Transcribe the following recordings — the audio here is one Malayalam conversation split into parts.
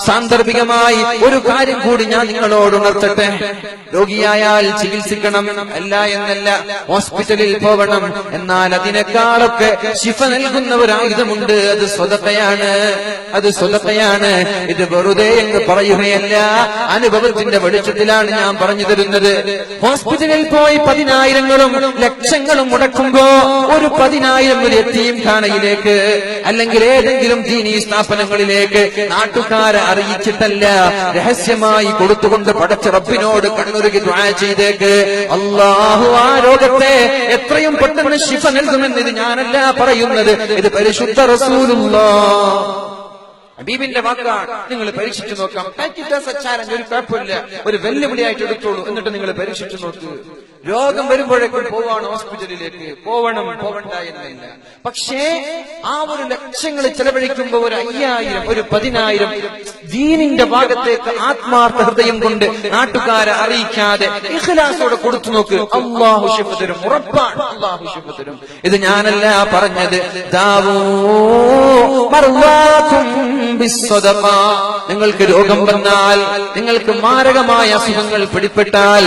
സാന്ദർഭികമായി ഒരു കാര്യം കൂടി ഞാൻ നിങ്ങളോട് ഉണർത്തട്ടെ. രോഗിയായാൽ ചികിത്സിക്കണം, അല്ല എന്നല്ല, ഹോസ്പിറ്റലിൽ പോകണം. എന്നാൽ അതിനേക്കാളൊക്കെ ശിഫ നൽകുന്ന ഒരു ആയുധമുണ്ട്. അത് സ്വതക്കയാണ്, അത് സ്വതക്കയാണ്. ഇത് വെറുതെ എന്ന് പറയുകയല്ല, അനുഭവത്തിന്റെ വെളിച്ചത്തിലാണ് ഞാൻ പറഞ്ഞു തരുന്നത്. ഹോസ്പിറ്റലിൽ പോയി 10,000-ങ്ങളും ലക്ഷങ്ങളും മുടക്കുമ്പോ ഒരു 10,000 ഒരു യതീം ഖാനയിലേക്ക് അല്ലെങ്കിൽ ഏതെങ്കിലും ദീനീ സ്ഥാപനങ്ങളിലേക്ക് നാട്ടുകാരെ അറിയിച്ചിട്ടല്ല, രഹസ്യമായി കൊടുത്തുകൊണ്ട് പടച്ച റബ്ബിനോട് കണ്ണുരുകി ദുആ ചെയ്തേക്ക്. അല്ലാഹു ആ രോഗത്തെ എത്രയും പെട്ടെന്ന് ശിഫ നൽകുമെന്ന് ഇത് ഞാനല്ല പറയുന്നത്, ഇത് പരിശുദ്ധ റസൂലുള്ളാഹ് ഹബീബിന്റെ വാക്കാണ്. നിങ്ങൾ പരീക്ഷിച്ചു നോക്കാം. ചാലഞ്ച്, ഒരു കുഴപ്പമില്ല, ഒരു വെല്ലുവിളിയായിട്ട് എടുത്തോളൂ. എന്നിട്ട് നിങ്ങൾ പരീക്ഷിച്ചു നോക്കൂ. രോഗം വരുമ്പോഴേക്കും പോവാണ് ഹോസ്പിറ്റലിലേക്ക്, പോവണം, പോവണ്ട എന്നല്ല. പക്ഷേ ആ ഒരു ലക്ഷങ്ങൾ ചെലവഴിക്കുമ്പോ ഒരു 5,000 ഒരു 10,000 ദീനിന്റെ ഭാഗത്തേക്ക് ആത്മാർത്ഥ ഹൃദയം കൊണ്ട് നാട്ടുകാരെ അറിയിക്കാതെ ഇഖ്ലാസോടെ കൊടുത്തു നോക്ക്. അല്ലാഹു ശിഫ തരും, ഉറപ്പാണ്. അല്ലാഹു ശിഫ തരും. ഇത് ഞാനല്ല പറഞ്ഞത്. നിങ്ങൾക്ക് രോഗം വന്നാൽ, നിങ്ങൾക്ക് മാരകമായ അസുഖങ്ങൾ പിടിപെട്ടാൽ,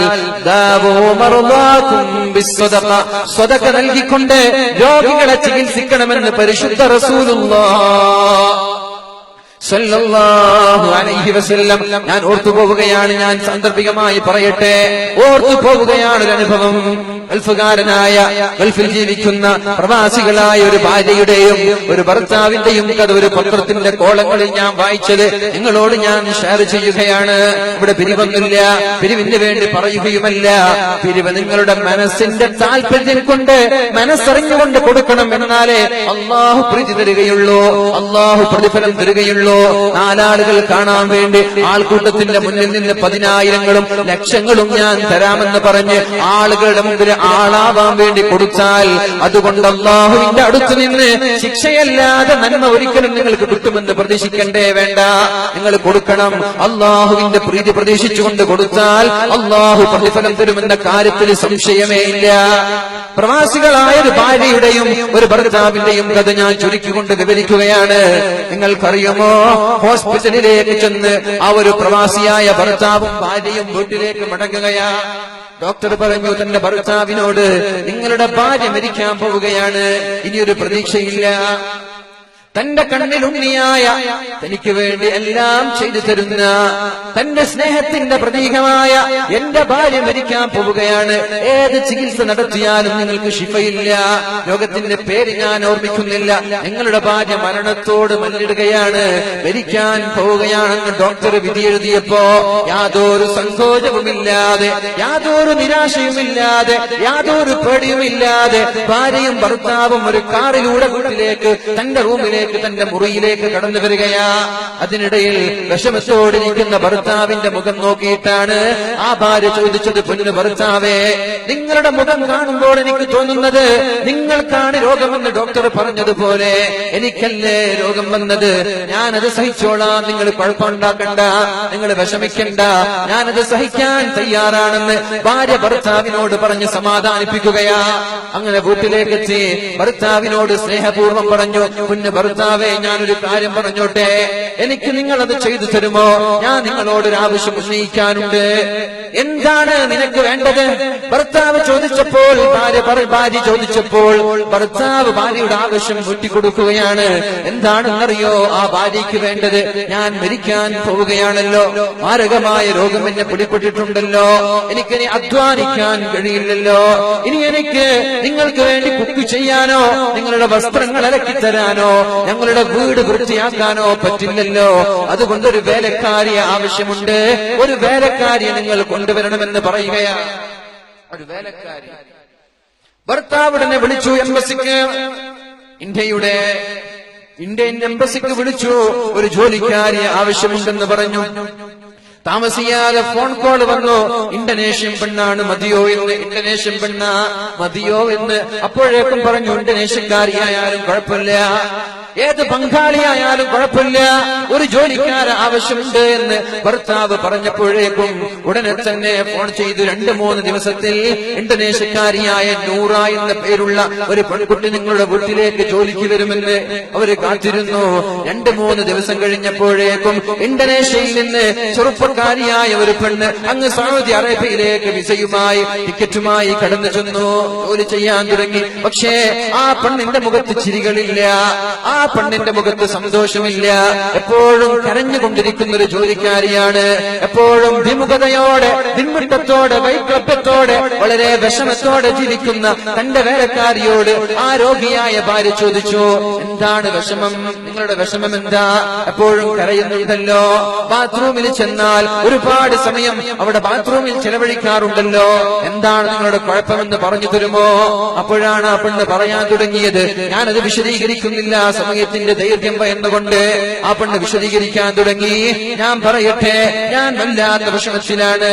സ്വതക്ക നൽകിക്കൊണ്ട് രോഗികളെ ചികിത്സിക്കണമെന്ന് പരിശുദ്ധ റസൂലുള്ളാഹ് സല്ലല്ലാഹു അലൈഹി വസല്ലം. ഞാൻ ഓർത്തു പോവുകയാണ്, ഞാൻ സാന്ദർഭികമായി പറയട്ടെ, ഓർത്തു പോവുകയാണ് ഒരു അനുഭവം. ഗൾഫുകാരനായ, ഗൾഫിൽ ജീവിക്കുന്ന പ്രവാസികളായ ഒരു ഭാര്യയുടെയും ഒരു ഭർത്താവിന്റെയും കഥ ഒരു പത്രത്തിന്റെ കോളങ്ങളിൽ ഞാൻ വായിച്ചത് നിങ്ങളോട് ഞാൻ ഷെയർ ചെയ്യുകയാണ്. ഇവിടെ പിരിവൊന്നുമില്ല, പിരിവിന് വേണ്ടി പറയുകയുമല്ല. പിരിവ് നിങ്ങളുടെ മനസ്സിന്റെ താല്പര്യം കൊണ്ട്, മനസ്സറിഞ്ഞുകൊണ്ട് കൊടുക്കണം. എന്നാലേ അല്ലാഹു പ്രീതി തരികയുള്ളൂ, അല്ലാഹു പ്രതിഫലം തരികയുള്ളൂ. 4 ആളുകൾ കാണാൻ വേണ്ടി ആൾക്കൂട്ടത്തിന്റെ മുന്നിൽ നിന്ന് 10,000-ങ്ങളും ലക്ഷങ്ങളും ഞാൻ തരാമെന്ന് പറഞ്ഞ് ആളുകളുടെ മുമ്പിൽ ആളാവാൻ വേണ്ടി കൊടുത്താൽ അതുകൊണ്ട് അല്ലാഹുവിന്റെ അടുത്ത് നിന്ന് ശിക്ഷയല്ലാതെ നന്മ ഒരിക്കലും നിങ്ങൾക്ക് കിട്ടുമെന്ന് പ്രതീക്ഷിക്കണ്ടേ വേണ്ട. നിങ്ങൾ കൊടുക്കണം. അല്ലാഹുവിന്റെ പ്രീതി പ്രതീക്ഷിച്ചുകൊണ്ട് കൊടുത്താൽ അല്ലാഹു പ്രതിഫലം തരുമെന്ന കാര്യത്തിൽ സംശയമേ ഇല്ല. പ്രവാസികളായ ഒരു ഭാര്യയുടെയും ഒരു ഭർത്താവിന്റെയും കഥ ഞാൻ ചുരുക്കിക്കൊണ്ട് വിവരിക്കുകയാണ്. നിങ്ങൾക്കറിയുമോ, ഹോസ്പിറ്റലിലേക്ക് ചെന്ന് ആ ഒരു പ്രവാസിയായ ഭർത്താവും ഭാര്യയും വീട്ടിലേക്ക് മടങ്ങുകയാ. ഡോക്ടർ പറഞ്ഞു തന്റെ ഭർത്താവിനോട്, നിങ്ങളുടെ ഭാര്യ മരിക്കാൻ പോവുകയാണ്, ഇനിയൊരു പ്രതീക്ഷയില്ല. തന്റെ കണ്ണിലുണ്ണിയായ, തനിക്ക് വേണ്ടി എല്ലാം ചെയ്തു തരുന്ന, തന്റെ സ്നേഹത്തിന്റെ പ്രതീകമായ എന്റെ ഭാര്യ മരിക്കാൻ പോവുകയാണ്. ഏത് ചികിത്സ നടത്തിയാലും നിങ്ങൾക്ക് ശിഫയില്ല. രോഗത്തിന്റെ പേര് ഞാൻ ഓർമ്മിക്കുന്നില്ല. നിങ്ങളുടെ ഭാര്യ മരണത്തോട് മല്ലിടുകയാണ്, മരിക്കാൻ പോവുകയാണെന്ന് ഡോക്ടർ വിധി എഴുതിയപ്പോ യാതൊരു സങ്കോചവുമില്ലാതെ, യാതൊരു നിരാശയുമില്ലാതെ, യാതൊരു പേടിയുമില്ലാതെ ഭാര്യയും ഭർത്താവും ഒരു കാറിലൂടെ വീട്ടിലേക്ക്, തന്റെ റൂമിലേക്ക്, തന്റെ മുറിയിലേക്ക് കടന്നു വരികയാ. അതിനിടയിൽ വിഷമത്തോടിരിക്കുന്ന ഭർത്താവിന്റെ മുഖം നോക്കിയിട്ടാണ് ആ ഭാര്യ ചോദിച്ചത്, പൊന്നു ഭർത്താവേ, നിങ്ങളുടെ മുഖം കാണുമ്പോൾ എനിക്ക് തോന്നുന്നത് നിങ്ങൾക്കാണ് രോഗമെന്ന് ഡോക്ടർ പറഞ്ഞതുപോലെ. എനിക്കല്ലേ രോഗം വന്നത്, ഞാനത് സഹിച്ചോളാം, നിങ്ങൾ കുഴപ്പമുണ്ടാക്കണ്ട, നിങ്ങൾ വിഷമിക്കണ്ട, ഞാനത് സഹിക്കാൻ തയ്യാറാണെന്ന് ഭാര്യ ഭർത്താവിനോട് പറഞ്ഞ് സമാധാനിപ്പിക്കുകയാ. അങ്ങനെ വീട്ടിലേക്ക് എത്തി ഭർത്താവിനോട് സ്നേഹപൂർവ്വം പറഞ്ഞു, പൊന്നു ഭർത്താവേ, ഞാനൊരു കാര്യം പറഞ്ഞോട്ടെ, എനിക്ക് നിങ്ങളത് ചെയ്തു തരുമോ? ഞാൻ നിങ്ങളോടൊരു ആവശ്യം ഉന്നയിക്കാനുണ്ട്. എന്താണ് നിനക്ക് വേണ്ടത്? ഭർത്താവ് ചോദിച്ചപ്പോൾ, ഭാര്യ ചോദിച്ചപ്പോൾ ഭർത്താവ് ഭാര്യയുടെ ആവശ്യം വീട്ടിക്കൊടുക്കുകയാണ്. എന്താണെന്നറിയോ ആ ഭാര്യയ്ക്ക് വേണ്ടത്? ഞാൻ മരിക്കാൻ പോവുകയാണല്ലോ, മാരകമായ രോഗം എന്നെ പിടിപ്പെട്ടിട്ടുണ്ടല്ലോ, എനിക്കിനി അധ്വാനിക്കാൻ കഴിയില്ലല്ലോ, ഇനി എനിക്ക് നിങ്ങൾക്ക് വേണ്ടി കുക്ക് ചെയ്യാനോ നിങ്ങളുടെ വസ്ത്രങ്ങൾ അലക്കിത്തരാനോ ഞങ്ങളുടെ വീട് വൃത്തിയാക്കാനോ പറ്റില്ലല്ലോ. അതുകൊണ്ടൊരു വേലക്കാരിയെ ആവശ്യമുണ്ട്, ഒരു വേലക്കാരിയെ നിങ്ങൾ കൊണ്ടുവരണമെന്ന് പറയുകയാണ്. ഒരു വേലക്കാരി. ഭർത്താവിടനെ വിളിച്ചു എംബസിക്ക്, ഇന്ത്യൻ എംബസിക്ക് വിളിച്ചു, ഒരു ജോലിക്കാരിയെ ആവശ്യമുണ്ടെന്ന് പറഞ്ഞു. താമസിയാതെ ഫോൺ കോൾ വന്നു, ഇന്തോനേഷ്യൻ പെണ്ണാണ്, മതിയോ എന്ന്. ഇന്തോനേഷ്യൻ പെണ്ണ, മതിയോ എന്ന്. അപ്പോഴേക്കും പറഞ്ഞു, ഇന്തോനേഷ്യക്കാരിയായാലും കുഴപ്പമില്ല, ഏത് പങ്കാളിയായാലും കുഴപ്പമില്ല, ഒരു ജോലിക്കാരൻ ആവശ്യമുണ്ട് എന്ന് ഭർത്താവ് പറഞ്ഞപ്പോഴേക്കും ഉടനെ തന്നെ ഫോൺ ചെയ്തു. 2-3 ദിവസത്തിൽ ഇന്തോനേഷ്യക്കാരിയായ നൂറ എന്ന പേരുള്ള ഒരു പെൺകുട്ടി നിങ്ങളുടെ വീട്ടിലേക്ക് ജോലിക്ക് വരുമെന്ന് അവര് കാത്തിരുന്നു. 2-3 ദിവസം കഴിഞ്ഞപ്പോഴേക്കും ഇന്തോനേഷ്യയിൽ നിന്ന് ചെറുപ്പക്കാരിയായ ഒരു പെണ്ണ് അങ്ങ് സൗദി അറേബ്യയിലേക്ക് വിസയുമായി ടിക്കറ്റുമായി കടന്നു ചെന്നു. ജോലി ചെയ്യാൻ തുടങ്ങി. പക്ഷേ ആ പെണ്ണിന്റെ മുഖത്ത് ചിരികളില്ല, ആ പെണ്ണിന്റെ മുഖത്ത് സന്തോഷമില്ല. എപ്പോഴും കരഞ്ഞുകൊണ്ടിരിക്കുന്ന ഒരു ജോലിക്കാരിയാണ്. എപ്പോഴും വിമുഖതയോടെ, പിൻമുട്ടത്തോടെ, വൈക്ലഭ്യത്തോടെ, വളരെ വിഷമത്തോടെ ജീവിക്കുന്ന തന്റെ വേലക്കാരിയോട് ആ രോഗിയായ ഭാര്യ ചോദിച്ചു, എന്താണ് വിഷമം? നിങ്ങളുടെ വിഷമം എന്താ? എപ്പോഴും കരയുന്നുണ്ടല്ലോ. ബാത്റൂമിൽ ചെന്നാൽ ഒരുപാട് സമയം അവിടെ ബാത്റൂമിൽ ചെലവഴിക്കാറുണ്ടല്ലോ. എന്താണ് നിങ്ങളുടെ കുഴപ്പമെന്ന് പറഞ്ഞു തരുമോ? അപ്പോഴാണ് ആ പെണ്ണ് പറയാൻ തുടങ്ങിയത്. ഞാനത് വിശദീകരിക്കുന്നില്ല, സമയത്തിന്റെ ദൈർഘ്യം എന്നുകൊണ്ട്. ആ പെണ്ണ് വിശദീകരിക്കാൻ തുടങ്ങി. ഞാൻ പറയട്ടെ, ഞാൻ വല്ലാത്ത വിഷമത്തിലാണ്,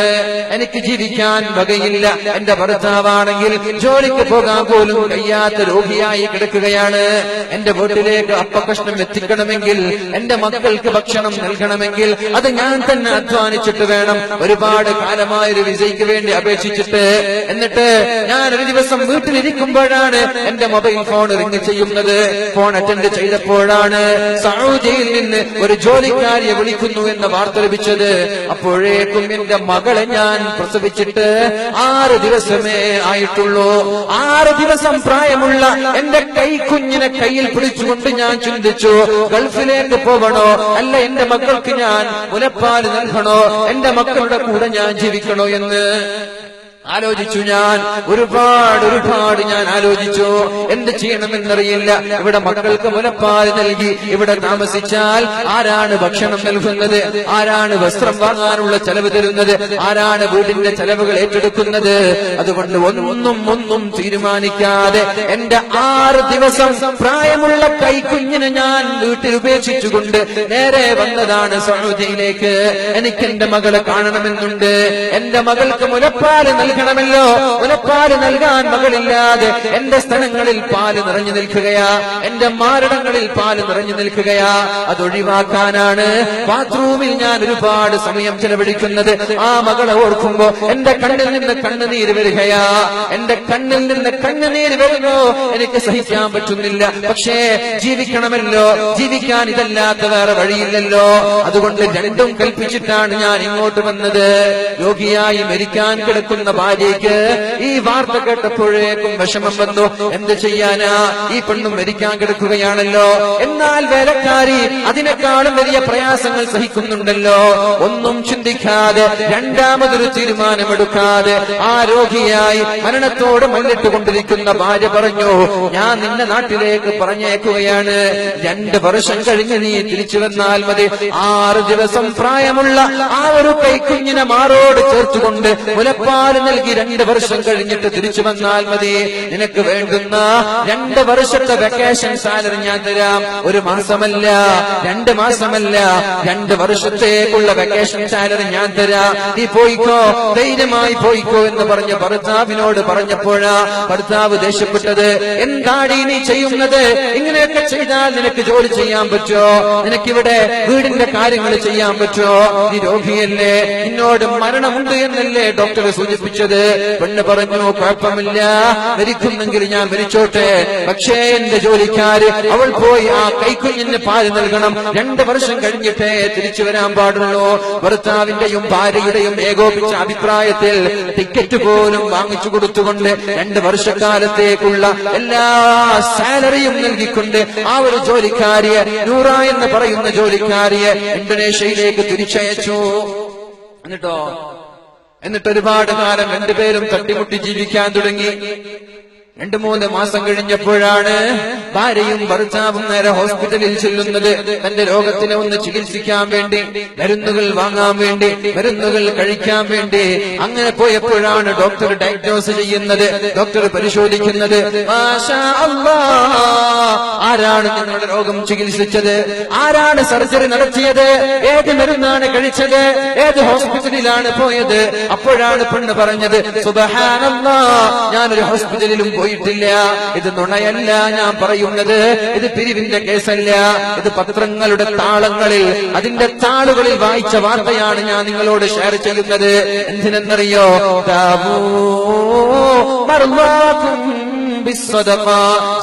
എനിക്ക് ജീവിക്കാൻ വകയില്ല. എന്റെ ഭർത്താവാണെങ്കിൽ ജോലിക്ക് പോകാൻ പോലും കഴിയാത്ത രോഗിയായി കിടക്കുകയാണ്. എന്റെ വീട്ടിലേക്ക് അപ്പകഷ്ണം എത്തിക്കണമെങ്കിൽ, എന്റെ മക്കൾക്ക് ഭക്ഷണം നൽകണമെങ്കിൽ അത് ഞാൻ തന്നെ അധ്വാനിച്ചിട്ട് വേണം. ഒരുപാട് കാലമായൊരു വിസയ്ക്ക് വേണ്ടി അപേക്ഷിച്ചിട്ട്, എന്നിട്ട് ഞാൻ ഒരു ദിവസം വീട്ടിലിരിക്കുമ്പോഴാണ് എന്റെ മൊബൈൽ ഫോൺ റിംഗ് ചെയ്യുന്നത്. ഫോൺ അറ്റൻഡ് ചെയ്തപ്പോഴാണ് സൗദിയിൽ നിന്ന് ഒരു ജോലിക്കാരിയെ വിളിക്കുന്നു എന്ന വാർത്ത ലഭിച്ചത്. അപ്പോഴേക്കും എന്റെ മകളെ ഞാൻ പ്രസവിച്ചിട്ട് 6 ദിവസമേ ആയിട്ടുള്ളൂ. 6 ദിവസം പ്രായമുള്ള എന്റെ കൈക്കുഞ്ഞിനെ കയ്യിൽ പിടിച്ചുകൊണ്ട് ഞാൻ ചിന്തിച്ചു, ഗൾഫിലേക്ക് പോകണോ, അല്ല എന്റെ മക്കൾക്ക് ഞാൻ മുലപ്പാൽ നൽകണോ, എന്റെ മക്കളുടെ കൂടെ ഞാൻ ജീവിക്കണോ എന്ന് ആലോചിച്ചു. ഞാൻ ഒരുപാട് ഞാൻ ആലോചിച്ചു. എന്ത് ചെയ്യണമെന്നറിയില്ല. ഇവിടെ മക്കൾക്ക് മുലപ്പാൽ നൽകി ഇവിടെ താമസിച്ചാൽ ആരാണ് ഭക്ഷണം നൽകുന്നത്? ആരാണ് വസ്ത്രം വാങ്ങാനുള്ള ചെലവ് തരുന്നത്? ആരാണ് വീടിന്റെ ചെലവുകൾ ഏറ്റെടുക്കുന്നത്? അതുകൊണ്ട് ഒന്നും തീരുമാനിക്കാതെ എന്റെ 6 ദിവസം പ്രായമുള്ള കൈക്കുഞ്ഞിനെ ഞാൻ വീട്ടിൽ ഉപേക്ഷിച്ചുകൊണ്ട് നേരെ വന്നതാണ് സൗദിയിലേക്ക്. എനിക്ക് എന്റെ മകളെ കാണണമെന്നുണ്ട്. എന്റെ മകൾക്ക് മുലപ്പാൽ നൽകണമല്ലോ. മുലപ്പാല് നൽകാൻ മകളില്ലാതെ എന്റെ സ്ഥലങ്ങളിൽ പാല് നിറഞ്ഞു നിൽക്കുകയാ, എന്റെ മാരടങ്ങളിൽ പാല് നിറഞ്ഞു നിൽക്കുകയാ. അതൊഴിവാക്കാനാണ് ബാത്റൂമിൽ ഞാൻ ഒരുപാട് സമയം ചെലവഴിക്കുന്നത്. ആ മകളെ ഓർക്കുമ്പോ എന്റെ കണ്ണിൽ നിന്ന് കണ്ണുനീര് വരികയാ. എന്റെ കണ്ണിൽ നിന്ന് കണ്ണുനീര് വരുമ്പോ എനിക്ക് സഹിക്കാൻ പറ്റുന്നില്ല. പക്ഷേ ജീവിക്കണമല്ലോ, ജീവിക്കാൻ ഇതല്ലാത്ത വേറെ വഴിയില്ലല്ലോ. അതുകൊണ്ട് രണ്ടും കൽപ്പിച്ചിട്ടാണ് ഞാൻ ഇങ്ങോട്ട് വന്നത്. രോഗിയായി മരിക്കാൻ കിടക്കുന്ന ഭാര്യയ്ക്ക് ഈ വാർത്ത കേട്ടപ്പോഴേക്കും വിഷമം വന്നു. എന്ത് ചെയ്യാനാ, ഈ പെണ്ണും മരിക്കാൻ കിടക്കുകയാണല്ലോ. എന്നാൽ വേലക്കാരി അതിനേക്കാളും വലിയ പ്രയാസങ്ങൾ സഹിക്കുന്നുണ്ടല്ലോ. ഒന്നും ചിന്തിക്കാതെ, രണ്ടാമതൊരു തീരുമാനമെടുക്കാതെ ആ രോഗിയായി മരണത്തോട് മല്ലിട്ടുകൊണ്ടിരിക്കുന്ന ഭാര്യ പറഞ്ഞു, ഞാൻ നിന്റെ നാട്ടിലേക്ക് പറഞ്ഞേക്കുകയാണ്. 2 വർഷം കഴിഞ്ഞ് നീ തിരിച്ചു വന്നാൽ മതി. 6 ദിവസം പ്രായമുള്ള ആ ഒരു കൈക്കുഞ്ഞിനെ മാറോട് ചേർത്തുകൊണ്ട് മുലപ്പാൽ നൽകി 2 വർഷം കഴിഞ്ഞിട്ട് തിരിച്ചു വന്നാൽ മതി. നിനക്ക് വേണ്ടുന്ന 2 വർഷത്തെ വെക്കേഷൻ സാലറി ഞാൻ തരാം. 1 മാസമല്ല, 2 മാസമല്ല, 2 വർഷത്തേക്കുള്ള വെക്കേഷൻ സാലറി ഞാൻ തരാം. നീ പോയിക്കോ, ധൈര്യമായി പോയിക്കോ എന്ന് പറഞ്ഞ ഭർത്താവിനോട് പറഞ്ഞപ്പോഴാ ഭർത്താവ് ദേഷ്യപ്പെട്ടത്. എന്താണ് നീ ചെയ്യുന്നത്? ഇങ്ങനെയൊക്കെ ചെയ്താൽ നിനക്ക് ജോലി ചെയ്യാൻ പറ്റോ? നിനക്കിവിടെ വീടിന്റെ കാര്യങ്ങൾ ചെയ്യാൻ പറ്റോ? നീ രോഗിയല്ലേ, നിന്നോട് മരണമുണ്ട് എന്നല്ലേ ഡോക്ടർ സൂചിപ്പിച്ചത്? പെണ്ണ് പറഞ്ഞു, കുഴപ്പമില്ല, മരിക്കുന്നെങ്കിൽ ഞാൻ മരിച്ചോട്ടെ. പക്ഷേ എന്റെ ജോലിക്കാര് അവൾ പോയി ആ കൈക്കുഞ്ഞിന് പാല് നൽകണം. 2 വർഷം കഴിഞ്ഞിട്ടേ തിരിച്ചു വരാൻ പാടുള്ളൂ. ഭർത്താവിന്റെയും ഭാര്യയുടെയും ഏകോപിച്ച അഭിപ്രായത്തിൽ ടിക്കറ്റ് പോലും വാങ്ങിച്ചു കൊടുത്തുകൊണ്ട് 2 വർഷക്കാലത്തേക്കുള്ള എല്ലാ സാലറിയും നൽകിക്കൊണ്ട് ആ ഒരു ജോലിക്കാരിയെ, നൂറ എന്ന് പറയുന്ന ജോലിക്കാരിയെ ഇന്തോനേഷ്യയിലേക്ക് തിരിച്ചയച്ചു. എന്നിട്ട് ഒരുപാട് കാലം 2 പേരും തട്ടിമുട്ടി ജീവിക്കാൻ തുടങ്ങി. 2-3 മാസം കഴിഞ്ഞപ്പോഴാണ് ഭാര്യയും ഭർത്താവും നേരെ ഹോസ്പിറ്റലിൽ ചെല്ലുന്നത്. തന്റെ രോഗത്തിനെ ഒന്ന് ചികിത്സിക്കാൻ വേണ്ടി, മരുന്നുകൾ വാങ്ങാൻ വേണ്ടി, മരുന്നുകൾ കഴിക്കാൻ വേണ്ടി. അങ്ങനെ പോയപ്പോഴാണ് ഡോക്ടർ ഡയഗ്നോസ് ചെയ്യുന്നത്, ഡോക്ടർ പരിശോധിക്കുന്നത്. മാഷാ അല്ലാഹ്, ആരാണ് നിങ്ങളുടെ രോഗം ചികിത്സിച്ചത്? ആരാണ് സർജറി നടത്തിയത്? ഏത് മരുന്നാണ് കഴിച്ചത്? ഏത് ഹോസ്പിറ്റലിലാണ് പോയത്? അപ്പോഴാണ് പെണ്ണ് പറഞ്ഞത്, സുബ്ഹാനല്ലാഹ്, ഞാനൊരു ഹോസ്പിറ്റലിലും പോയിട്ടില്ല. ഇത് നുണയല്ല ഞാൻ പറയുന്നത്, ഇത് പിരിവിന്റെ കേസല്ല, ഇത് പത്രങ്ങളുടെ താളങ്ങളിൽ അതിന്റെ താളുകളിൽ വായിച്ച വാർത്തയാണ് ഞാൻ നിങ്ങളോട് ഷെയർ ചെയ്യുന്നത്. എന്തിനെന്നറിയോ?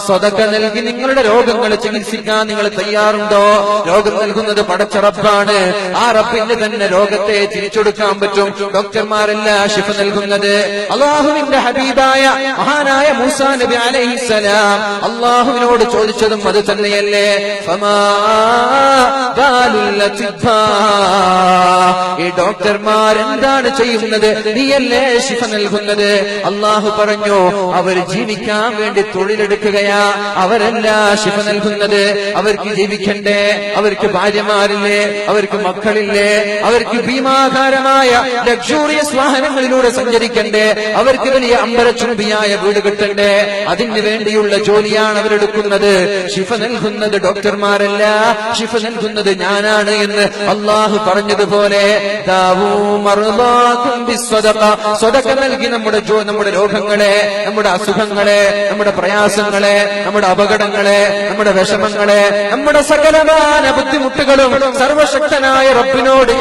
സ്വതക്ക നൽകി നിങ്ങളുടെ രോഗങ്ങൾ ചികിത്സിക്കാൻ നിങ്ങൾ തയ്യാറുണ്ടോ? രോഗം നൽകുന്നത് പടച്ച റബ്ബാണ്. ആ റബ്ബിന് തന്നെ രോഗത്തെ തിരിച്ചെടുക്കാൻ പറ്റും. ഡോക്ടർമാരല്ല ശിഫ നൽകുന്നത്. അല്ലാഹുവിന്റെ ഹബീബായ മഹാനായ മൂസാ നബി അലൈഹിസ്സലാം അല്ലാഹുവിനോട് ചോദിച്ചതും അത് തന്നെയല്ലേ? ഈ ഡോക്ടർമാർ എന്താണ് ചെയ്യുന്നത്? നീയല്ലേ ശിഫ നൽകുന്നത്? അല്ലാഹു പറഞ്ഞു, അവർ ജീവിക്കാൻ വേണ്ടി തൊഴിലെടുക്കുകയാ, അവരല്ല ശിഫ നൽകുന്നത്. അവർക്ക് ജീവിക്കണ്ടേ? അവർക്ക് ഭാര്യമാരില്ലേ? അവർക്ക് മക്കളില്ലേ? അവർക്ക് ഭീമാകാരമായ ലക്ഷൂറിയസ് വാഹനങ്ങളിലൂടെ സഞ്ചരിക്കണ്ടേ? അവർക്ക് വലിയ അമ്പരച്ചുംബിയായ വീട് കിട്ടണ്ടേ? അതിന് വേണ്ടിയുള്ള ജോലിയാണ് അവരെടുക്കുന്നത്. ശിഫ നൽകുന്നത് ഡോക്ടർമാരല്ല, ശിഫ നൽകുന്നത് ഞാനാണ് എന്ന് അള്ളാഹു പറഞ്ഞതുപോലെ സ്വതക്ക നൽകി നമ്മുടെ രോഗങ്ങളെ, നമ്മുടെ അസുഖങ്ങളെ, നമ്മുടെ പ്രയാസങ്ങളെ, നമ്മുടെ അപകടങ്ങളെ, നമ്മുടെ വിഷമങ്ങളെ, നമ്മുടെ സകലമായ ബുദ്ധിമുട്ടുകളും സർവശക്തനായ റബ്ബിനോട്